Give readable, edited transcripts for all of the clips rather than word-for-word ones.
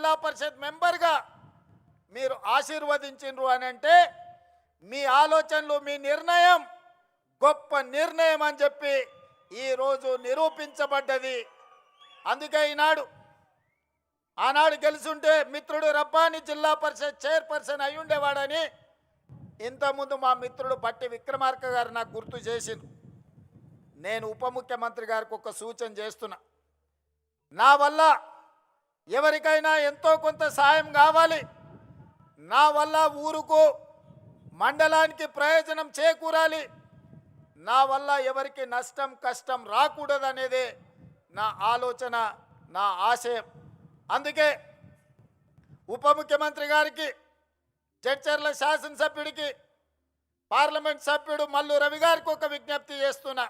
జిల్లా పరిషత్ మెంబర్గా మీరు ఆశీర్వదించిండ్రు అని అంటే మీ ఆలోచనలు మీ నిర్ణయం గొప్ప నిర్ణయం అని చెప్పి ఈరోజు నిరూపించబడ్డది. అందుకే ఆనాడు గెలుచుంటే మిత్రుడు రబ్బాని జిల్లా పరిషత్ చైర్పర్సన్ అయి ఉండేవాడని ఇంతకుముందు మా మిత్రుడు బట్టి విక్రమార్క గారు నాకు గుర్తు చేసింది. నేను ఉప ముఖ్యమంత్రి గారికి ఒక సూచన చేస్తున్నా. నా వల్ల ఎవరికైనా ఎంతో కొంత సాయం కావాలి, నా వల్ల ఊరుకు మండలానికి ప్రయోజనం చేకూరాలి, నా వల్ల ఎవరికి నష్టం కష్టం రాకూడదనేదే నా ఆలోచన, నా ఆశయం. అందుకే ఉప ముఖ్యమంత్రి గారికి, జడ్చర్ల శాసనసభ్యుడికి, పార్లమెంట్ సభ్యుడు మల్లు రవి గారికి ఒక విజ్ఞప్తి చేస్తున్నా.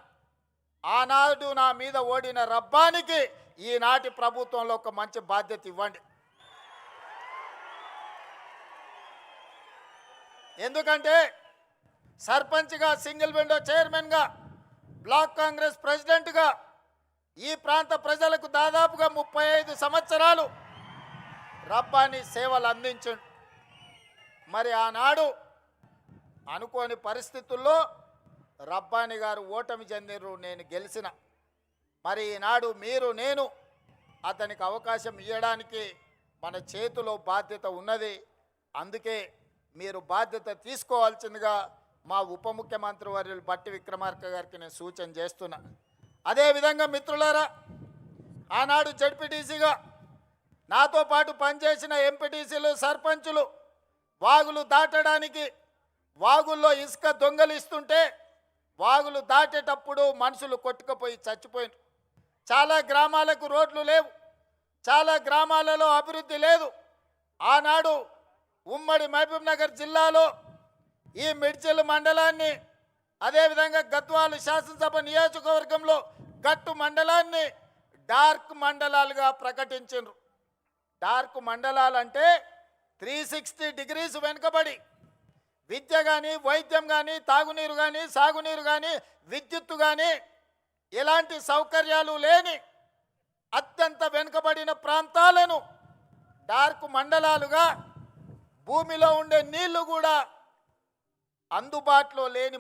ఆనాడు నా మీద ఓడిన రబ్బానికి ఈనాటి ప్రభుత్వంలో ఒక మంచి బాధ్యత ఇవ్వండి. ఎందుకంటే సర్పంచ్గా, సింగిల్ విండో చైర్మన్గా, బ్లాక్ కాంగ్రెస్ ప్రెసిడెంట్గా ఈ ప్రాంత ప్రజలకు దాదాపుగా 35 సంవత్సరాలు రబ్బాని సేవలు అందించండు. మరి ఆనాడు అనుకోని పరిస్థితుల్లో రబ్బాని గారు ఓటమి చెందిరు, నేను గెలిచిన. మరి ఈనాడు మీరు నేను అతనికి అవకాశం ఇవ్వడానికి మన చేతిలో బాధ్యత ఉన్నది. అందుకే మీరు బాధ్యత తీసుకోవాల్సిందిగా మా ఉప ముఖ్యమంత్రి వర్యులు బట్టి విక్రమార్క గారికి నేను సూచన చేస్తున్నా. అదేవిధంగా మిత్రులారా, ఆనాడు జడ్పీటీసీగా నాతో పాటు పనిచేసిన ఎంపీటీసీలు, సర్పంచులు వాగులు దాటడానికి వాగుల్లో ఇసుక దొంగలిస్తుంటే వాగులు దాటేటప్పుడు మనుషులు కొట్టుకుపోయి చచ్చిపోయినారు. చాలా గ్రామాలకు రోడ్లు లేవు, చాలా గ్రామాలలో అభివృద్ధి లేదు. ఆనాడు ఉమ్మడి మహబూబ్ నగర్ జిల్లాలో ఈ మిడ్చల్ మండలాన్ని, అదేవిధంగా గద్వాల శాసనసభ నియోజకవర్గంలో గట్టు మండలాన్ని డార్క్ మండలాలుగా ప్రకటించారు. డార్క్ మండలాలంటే 360 డిగ్రీస్ వెనుకబడి విద్య కానీ, వైద్యం కానీ, తాగునీరు కానీ, సాగునీరు కానీ, విద్యుత్తు కానీ ఎలాంటి సౌకర్యాలు లేని అత్యంత వెనుకబడిన ప్రాంతాలను డార్క్ మండలాలుగా, భూమిలో ఉండే నీళ్లు కూడా అందుబాటులో లేని